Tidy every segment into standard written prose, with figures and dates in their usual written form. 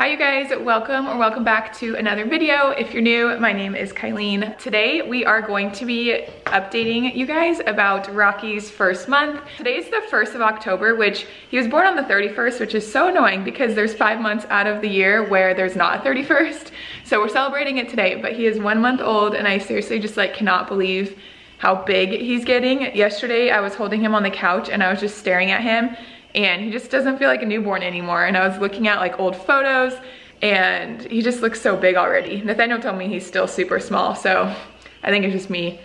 Hi you guys, welcome or welcome back to another video. If you're new, my name is Kylene. Today we are going to be updating you guys about Rocky's first month. Today's the 1st of October, which he was born on the 31st, which is so annoying because there's 5 months out of the year where there's not a 31st. So we're celebrating it today, but he is 1 month old and I seriously just like cannot believe how big he's getting. Yesterday I was holding him on the couch and I was just staring at him and he just doesn't feel like a newborn anymore. And I was looking at like old photos and he just looks so big already. Nathaniel told me he's still super small, so I think it's just me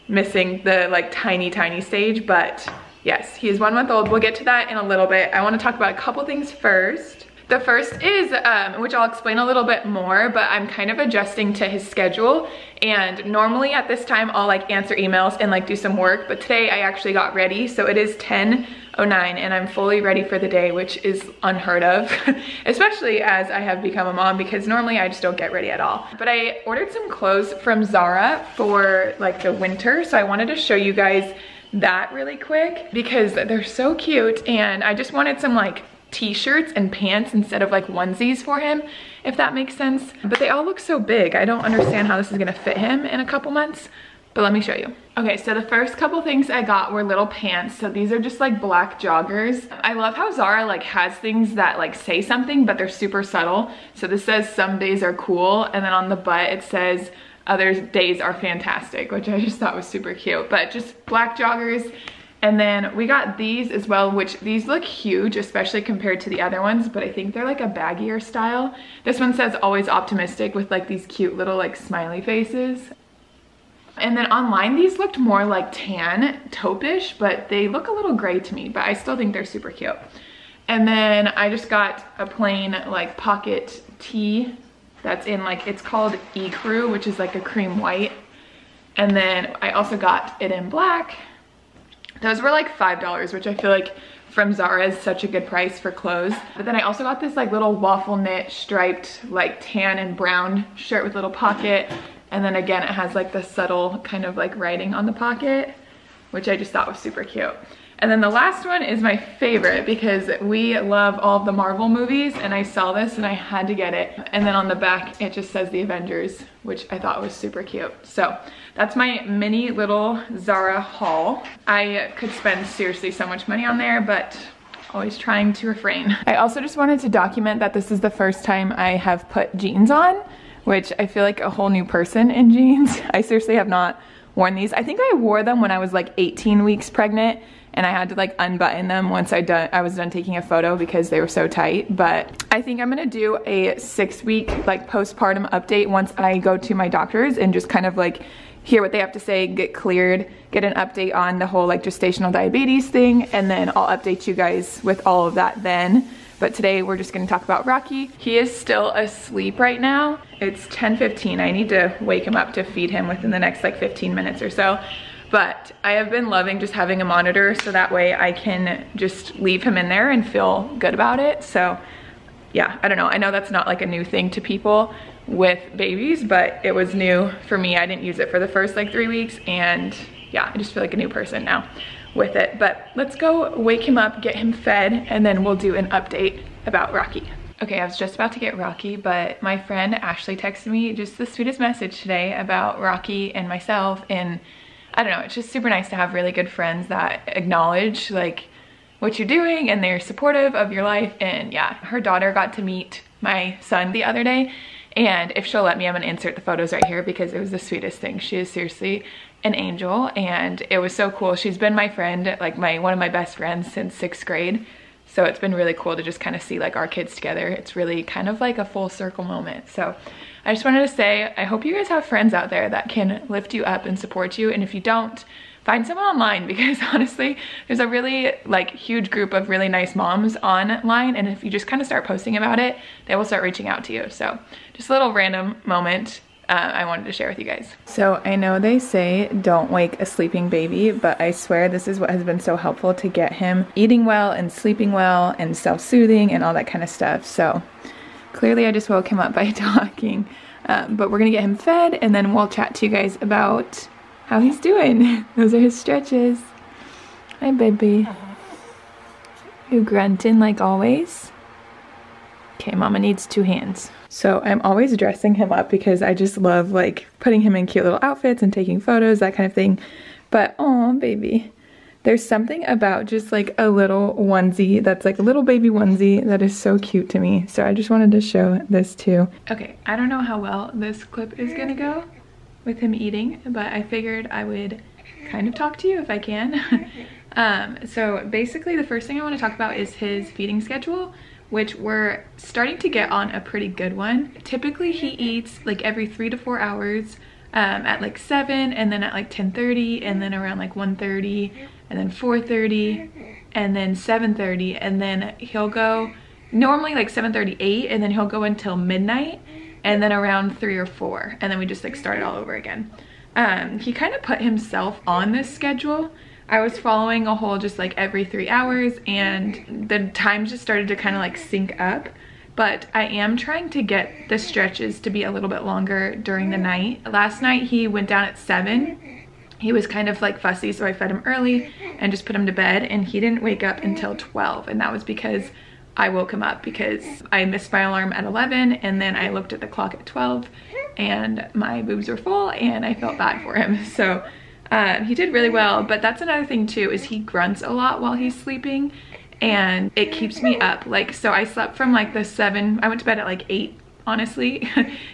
missing the like tiny stage, but yes, he is 1 month old. We'll get to that in a little bit. I want to talk about a couple things first. The first is, which I'll explain a little bit more, but I'm kind of adjusting to his schedule. And normally at this time, I'll like answer emails and like do some work, but today I actually got ready. So it is 10:09 and I'm fully ready for the day, which is unheard of, especially as I have become a mom, because normally I just don't get ready at all. But I ordered some clothes from Zara for like the winter. So I wanted to show you guys that really quick because they're so cute. And I just wanted some like t-shirts and pants instead of like onesies for him, if that makes sense. But they all look so big. I don't understand how this is gonna fit him in a couple months, but let me show you. Okay, so the first couple things I got were little pants. So these are just like black joggers. I love how Zara like has things that like say something, but they're super subtle. So this says some days are cool, and then on the butt it says other days are fantastic, which I just thought was super cute. But just black joggers. And then we got these as well, which these look huge, especially compared to the other ones, but I think they're like a baggier style. This one says always optimistic with like these cute little like smiley faces. And then online, these looked more like tan, taupe-ish, but they look a little gray to me, but I still think they're super cute. And then I just got a plain like pocket tee that's in like, it's called Ecru, which is like a cream white. And then I also got it in black. Those were like $5, which I feel like from Zara is such a good price for clothes. But then I also got this like little waffle knit striped like tan and brown shirt with a little pocket. And then again, it has like the subtle kind of like writing on the pocket, which I just thought was super cute. And then the last one is my favorite because we love all of the Marvel movies, and I saw this and I had to get it. And then on the back, it just says the Avengers, which I thought was super cute. So that's my mini little Zara haul. I could spend seriously so much money on there, but always trying to refrain. I also just wanted to document that this is the first time I have put jeans on, which I feel like a whole new person in jeans. I seriously have not worn these. I think I wore them when I was like 18 weeks pregnant, and I had to like unbutton them once I was done taking a photo because they were so tight. But I think I'm gonna do a 6-week like postpartum update once I go to my doctors and just kind of like hear what they have to say, get cleared, get an update on the whole like gestational diabetes thing, and then I'll update you guys with all of that then. But today we're just gonna talk about Rocky. He is still asleep right now. It's 10:15. I need to wake him up to feed him within the next like 15 minutes or so. But I have been loving just having a monitor so that way I can just leave him in there and feel good about it. So yeah, I don't know. I know that's not like a new thing to people with babies, but it was new for me. I didn't use it for the first like 3 weeks, and yeah, I just feel like a new person now with it. But let's go wake him up, get him fed, and then we'll do an update about Rocky. Okay, I was just about to get Rocky, but my friend Ashley texted me just the sweetest message today about Rocky and myself, and I don't know, it's just super nice to have really good friends that acknowledge like what you're doing and they're supportive of your life. And yeah, her daughter got to meet my son the other day, and if she'll let me, I'm gonna insert the photos right here because it was the sweetest thing. She is seriously an angel, and it was so cool. She's been my friend, like one of my best friends since 6th grade. So it's been really cool to just kind of see like our kids together. It's really kind of like a full circle moment. So I just wanted to say, I hope you guys have friends out there that can lift you up and support you. And if you don't, find someone online, because honestly, there's a really like huge group of really nice moms online. And if you just kind of start posting about it, they will start reaching out to you. So just a little random moment I wanted to share with you guys. So I know they say don't wake a sleeping baby, but I swear this is what has been so helpful to get him eating well and sleeping well and self-soothing and all that kind of stuff. So clearly I just woke him up by talking, but we're gonna get him fed and then we'll chat to you guys about how he's doing. Those are his stretches. Hi, baby. You grunting like always? Okay, mama needs 2 hands. So I'm always dressing him up because I just love like putting him in cute little outfits and taking photos, that kind of thing. But oh baby, there's something about just like a little onesie that's like a little baby onesie that is so cute to me. So I just wanted to show this too. Okay, I don't know how well this clip is gonna go with him eating, but I figured I would kind of talk to you if I can. So basically the first thing I want to talk about is his feeding schedule, which we're starting to get on a pretty good one. Typically he eats like every 3 to 4 hours at like 7, and then at like 10:30, and then around like 1:30, and then 4:30, and then 7:30, and then he'll go normally like 7:38, and then he'll go until midnight, and then around 3 or 4, and then we just like start it all over again. He kind of put himself on this schedule. I was following a whole just like every 3 hours, and the times just started to kind of like sync up. But I am trying to get the stretches to be a little bit longer during the night. Last night he went down at 7. He was kind of like fussy, so I fed him early and just put him to bed, and he didn't wake up until 12, and that was because I woke him up because I missed my alarm at 11, and then I looked at the clock at 12 and my boobs were full and I felt bad for him. So he did really well. But that's another thing too, is he grunts a lot while he's sleeping, and it keeps me up. Like, so I slept from like the 7, I went to bed at like 8 honestly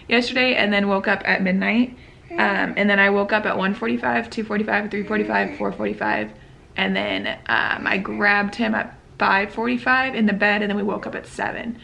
yesterday, and then woke up at midnight, and then I woke up at 1:45, 2:45, 3:45, 4:45, and then I grabbed him at 5:45 in the bed, and then we woke up at 7.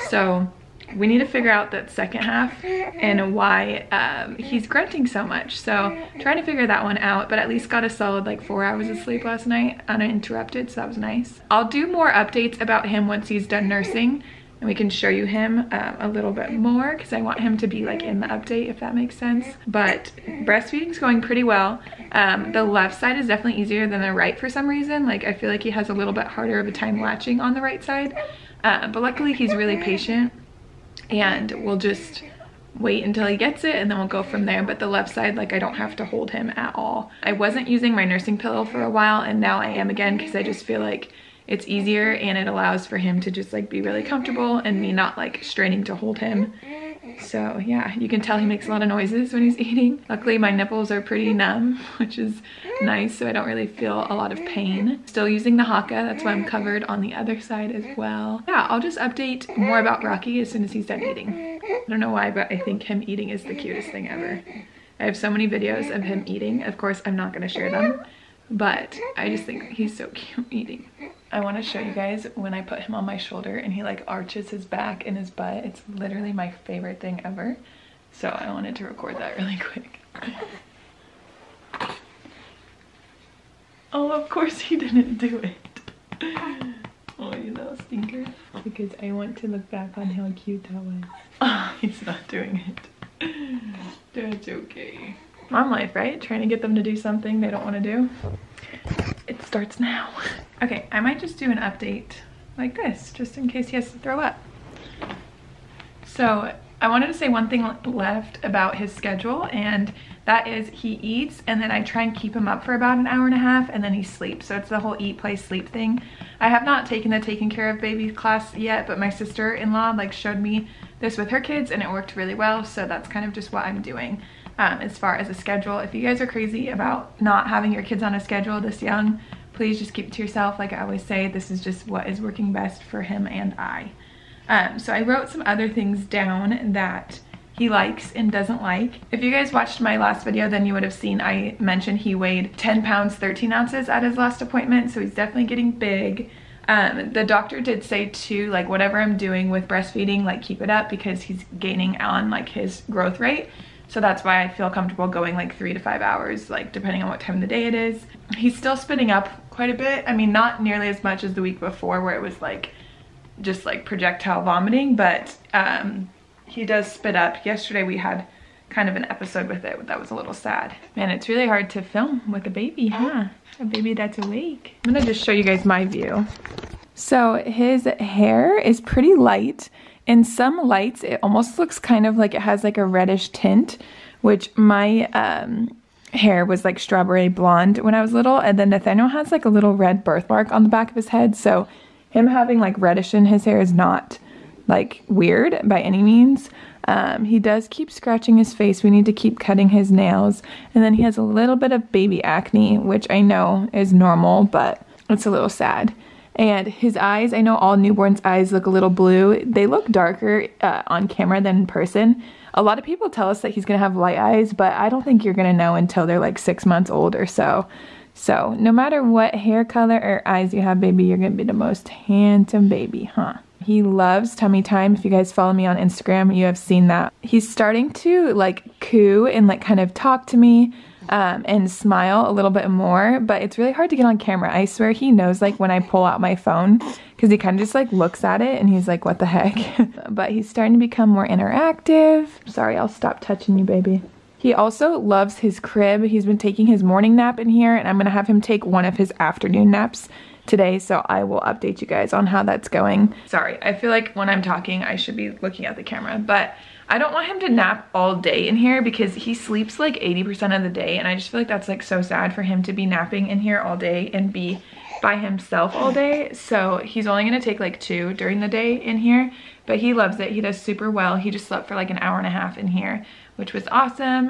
So we need to figure out that second half and why he's grunting so much. So trying to figure that one out, but at least got a solid like 4 hours of sleep last night uninterrupted, so that was nice. I'll do more updates about him once he's done nursing, and we can show you him a little bit more, because I want him to be like in the update, if that makes sense. But breastfeeding's going pretty well. The left side is definitely easier than the right for some reason. Like, I feel like he has a little bit harder of a time latching on the right side, but luckily he's really patient, and we'll just wait until he gets it and then we'll go from there. But the left side, like, I don't have to hold him at all. I wasn't using my nursing pillow for a while, and now I am again, because I just feel like it's easier and it allows for him to just like be really comfortable and me not like straining to hold him. So yeah, you can tell he makes a lot of noises when he's eating. Luckily my nipples are pretty numb, which is nice, so I don't really feel a lot of pain. Still using the Haka, that's why I'm covered on the other side as well. Yeah, I'll just update more about Rocky as soon as he's done eating. I don't know why, but I think him eating is the cutest thing ever. I have so many videos of him eating. Of course, I'm not gonna share them, but I just think he's so cute eating. I want to show you guys when I put him on my shoulder and he like arches his back and his butt. It's literally my favorite thing ever. So I wanted to record that really quick. Oh, of course he didn't do it. Oh, you little stinker. Because I want to look back on how cute that was. Oh, he's not doing it. That's okay. Mom life, right? Trying to get them to do something they don't want to do. It starts now. Okay, I might just do an update like this, just in case he has to throw up. So I wanted to say one thing left about his schedule, and that is he eats, and then I try and keep him up for about an hour and a half, and then he sleeps. So it's the whole eat, play, sleep thing. I have not taken the taking care of baby class yet, but my sister-in-law like showed me this with her kids, and it worked really well. So that's kind of just what I'm doing. As far as a schedule, if you guys are crazy about not having your kids on a schedule this young, please just keep it to yourself. Like I always say, this is just what is working best for him and I. So I wrote some other things down that he likes and doesn't like. If you guys watched my last video, then you would have seen I mentioned he weighed 10 pounds 13 ounces at his last appointment, so he's definitely getting big. The doctor did say too, like whatever I'm doing with breastfeeding, like keep it up, because he's gaining on like his growth rate. So that's why I feel comfortable going like 3 to 5 hours, like depending on what time of the day it is. He's still spitting up quite a bit. I mean, not nearly as much as the week before where it was like just like projectile vomiting, but he does spit up. Yesterday we had kind of an episode with it that was a little sad. Man, it's really hard to film with a baby, huh? A baby that's awake. I'm gonna just show you guys my view. So his hair is pretty light. In some lights, it almost looks kind of like it has like a reddish tint, which my hair was like strawberry blonde when I was little. And then Nathaniel has like a little red birthmark on the back of his head. So him having like reddish in his hair is not like weird by any means. He does keep scratching his face. We need to keep cutting his nails. And then he has a little bit of baby acne, which I know is normal, but it's a little sad. And his eyes, I know all newborns' eyes look a little blue. They look darker on camera than in person. A lot of people tell us that he's gonna have light eyes, but I don't think you're gonna know until they're like 6 months old or so. So no matter what hair color or eyes you have, baby, you're gonna be the most handsome baby, huh? He loves tummy time. If you guys follow me on Instagram, you have seen that. He's starting to like coo and like kind of talk to me and smile a little bit more, but it's really hard to get on camera. I swear he knows like when I pull out my phone, because he kind of just like looks at it and he's like, what the heck? But he's starting to become more interactive. Sorry, I'll stop touching you, baby. He also loves his crib. He's been taking his morning nap in here, and I'm gonna have him take one of his afternoon naps today, so I will update you guys on how that's going. Sorry, I feel like when I'm talking I should be looking at the camera, but I don't want him to nap all day in here because he sleeps like 80% of the day, and I just feel like that's like so sad for him to be napping in here all day and be by himself all day. So he's only gonna take like 2 during the day in here, but he loves it. He does super well. He just slept for like an hour and a half in here, which was awesome.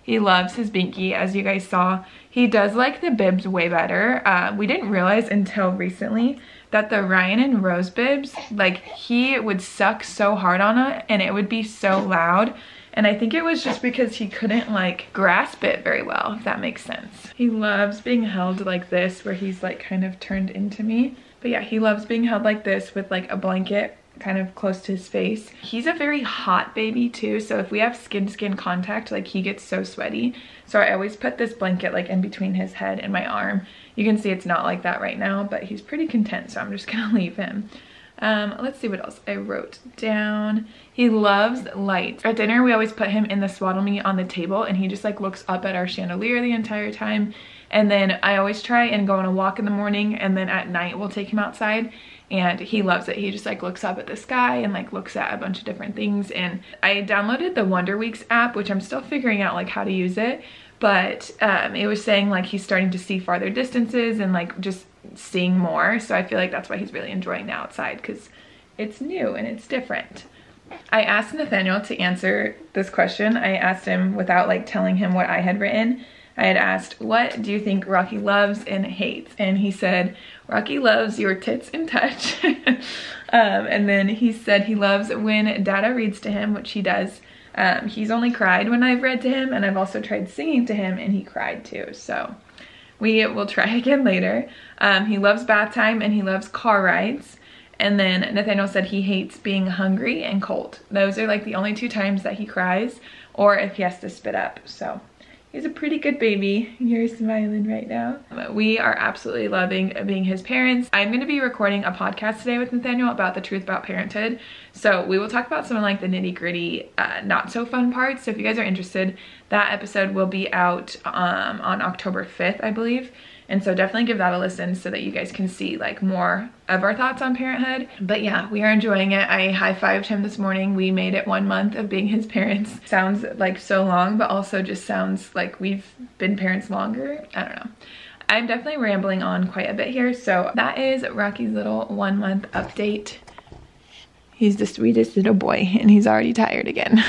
He loves his binky, as you guys saw. He does like the bibs way better. We didn't realize until recently that the Ryan and Rose bibs, like he would suck so hard on it and it would be so loud. And I think it was just because he couldn't like grasp it very well, if that makes sense. He loves being held like this, where he's like kind of turned into me. But yeah, he loves being held like this with like a blanket kind of close to his face. He's a very hot baby too, so if we have skin to skin contact, like he gets so sweaty. So I always put this blanket like in between his head and my arm. You can see it's not like that right now, but he's pretty content, so I'm just gonna leave him. Let's see what else I wrote down. He loves lights. At dinner, we always put him in the swaddle me on the table, and he just like looks up at our chandelier the entire time. And then I always try and go on a walk in the morning, and then at night we'll take him outside, and he loves it. He just like looks up at the sky and like looks at a bunch of different things. And I downloaded the Wonder Weeks app, which I'm still figuring out like how to use it, but it was saying like he's starting to see farther distances and like just seeing more. So I feel like that's why he's really enjoying the outside, because it's new and it's different. I asked Nathaniel to answer this question. I asked him without like telling him what I had written. I had asked, what do you think Rocky loves and hates? And he said, Rocky loves your tits and touch. And then he said he loves when Dada reads to him, which he does. He's only cried when I've read to him, and I've also tried singing to him and he cried too. So we will try again later. He loves bath time and he loves car rides. And then Nathaniel said he hates being hungry and cold. Those are like the only 2 times that he cries, or if he has to spit up. So he's a pretty good baby. You're smiling right now. We are absolutely loving being his parents. I'm going to be recording a podcast today with Nathaniel about the truth about parenthood. So we will talk about some of like the nitty gritty, not so fun parts. So if you guys are interested, that episode will be out on October 5th, I believe. And so definitely give that a listen so that you guys can see like more of our thoughts on parenthood. But yeah, we are enjoying it. I high-fived him this morning. We made it 1 month of being his parents. Sounds like so long, but also just sounds like we've been parents longer. I don't know. I'm definitely rambling on quite a bit here. So that is Rocky's little 1 month update. He's the sweetest little boy, and he's already tired again.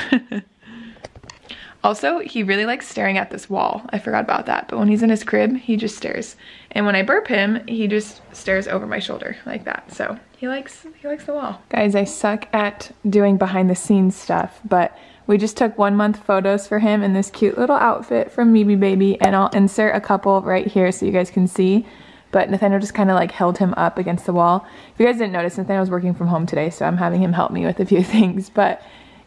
Also, he really likes staring at this wall. I forgot about that, but when he's in his crib, he just stares. And when I burp him, he just stares over my shoulder like that. So he likes the wall. Guys, I suck at doing behind the scenes stuff, but we just took 1 month photos for him in this cute little outfit from Meeby Baby, and I'll insert a couple right here so you guys can see. But Nathaniel just kind of like held him up against the wall. If you guys didn't notice, Nathaniel's working from home today, so I'm having him help me with a few things, but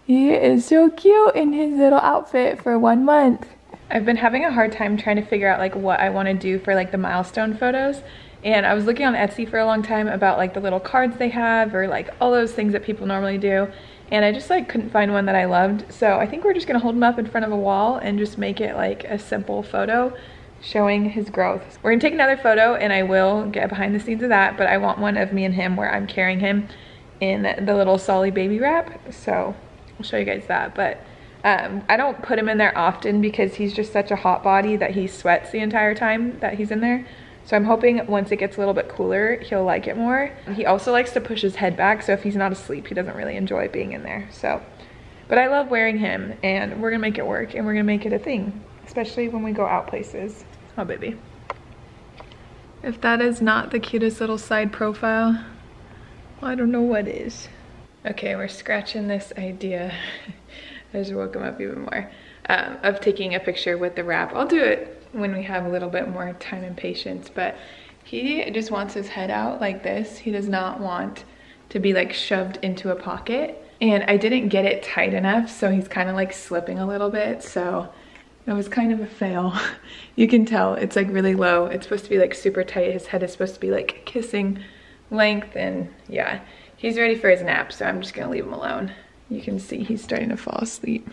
he is so cute in his little outfit for 1 month. I've been having a hard time trying to figure out like what I want to do for like the milestone photos. And I was looking on Etsy for a long time about like the little cards they have, or like all those things that people normally do. And I just like couldn't find one that I loved. So I think we're just gonna hold him up in front of a wall and just make it like a simple photo showing his growth. We're gonna take another photo and I will get behind the scenes of that, but I want one of me and him where I'm carrying him in the little Solly baby wrap. So I'll show you guys that, but I don't put him in there often because he's just such a hot body that he sweats the entire time that he's in there. So I'm hoping once it gets a little bit cooler, he'll like it more. He also likes to push his head back, so if he's not asleep, he doesn't really enjoy being in there. So, but I love wearing him, and we're gonna make it work, and we're gonna make it a thing, especially when we go out places. Oh, baby. If that is not the cutest little side profile, I don't know what is. Okay, we're scratching this idea. I just woke him up even more. Of taking a picture with the wrap. I'll do it when we have a little bit more time and patience, but he just wants his head out like this. He does not want to be like shoved into a pocket. And I didn't get it tight enough, so he's kind of like slipping a little bit, so it was kind of a fail. You can tell it's like really low. It's supposed to be like super tight. His head is supposed to be like kissing length, and yeah, he's ready for his nap, so I'm just gonna leave him alone. You can see he's starting to fall asleep.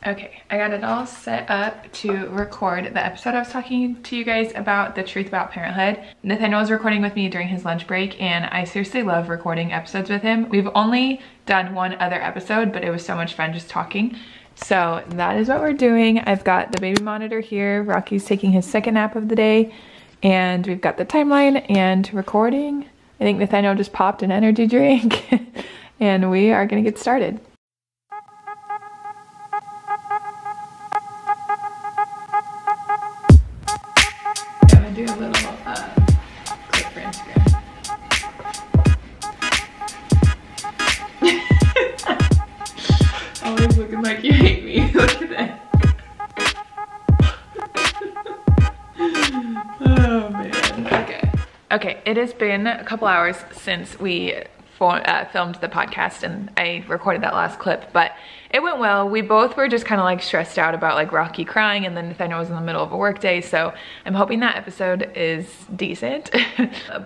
Okay, I got it all set up to record the episode I was talking to you guys about, the truth about parenthood. Nathaniel was recording with me during his lunch break, and I seriously love recording episodes with him. We've only done one other episode, but it was so much fun just talking. So that is what we're doing. I've got the baby monitor here. Rocky's taking his second nap of the day, and we've got the timeline and recording. I think Nathaniel just popped an energy drink, and we are gonna get started. Do a little clip for Instagram. Always looking like you hate me. Look at that. Oh man. Okay, it has been a couple hours since we filmed the podcast, and I recorded that last clip, but it went well. We both were just kind of like stressed out about like Rocky crying, and then Nathaniel was in the middle of a work day, so I'm hoping that episode is decent.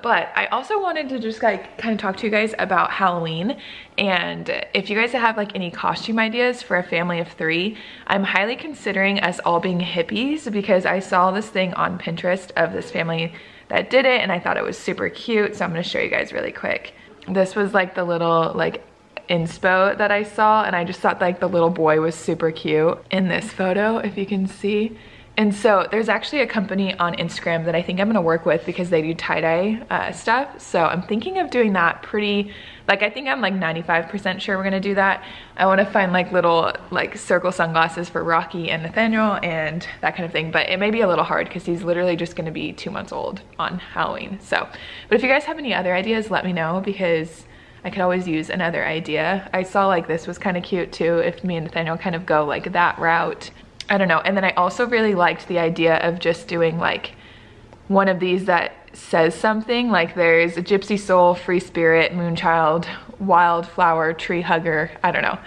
But I also wanted to just like kind of talk to you guys about Halloween, and if you guys have like any costume ideas for a family of 3, I'm highly considering us all being hippies, because I saw this thing on Pinterest of this family that did it, and I thought it was super cute, so I'm gonna show you guys really quick. This was like the little like inspo that I saw, and I just thought like the little boy was super cute in this photo, if you can see. And so there's actually a company on Instagram that I think I'm gonna work with, because they do tie-dye stuff. So I'm thinking of doing that pretty, like I think I'm like 95% sure we're gonna do that. I wanna find like little like circle sunglasses for Rocky and Nathaniel and that kind of thing. But it may be a little hard because he's literally just gonna be 2 months old on Halloween. So, but if you guys have any other ideas, let me know, because I could always use another idea. I saw like this was kind of cute too, if me and Nathaniel kind of go like that route. I don't know. And then I also really liked the idea of just doing like one of these that says something, like there's a gypsy soul, free spirit, moonchild, wildflower, tree hugger. I don't know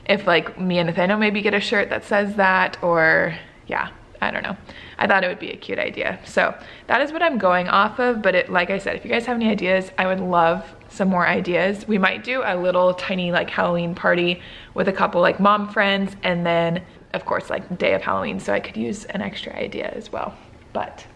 if like me and Nathaniel maybe get a shirt that says that, or yeah, I don't know. I thought it would be a cute idea. So that is what I'm going off of. But it, like I said, if you guys have any ideas, I would love some more ideas. We might do a little tiny like Halloween party with a couple like mom friends, and then of course like day of Halloween, so I could use an extra idea as well. But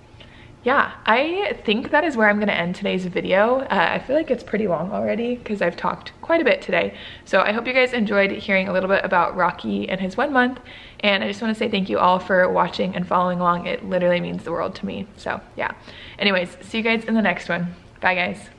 yeah, I think that is where I'm gonna end today's video. I feel like it's pretty long already because I've talked quite a bit today. So I hope you guys enjoyed hearing a little bit about Rocky and his 1 month. And I just wanna say thank you all for watching and following along. It literally means the world to me. So yeah, anyways, see you guys in the next one. Bye guys.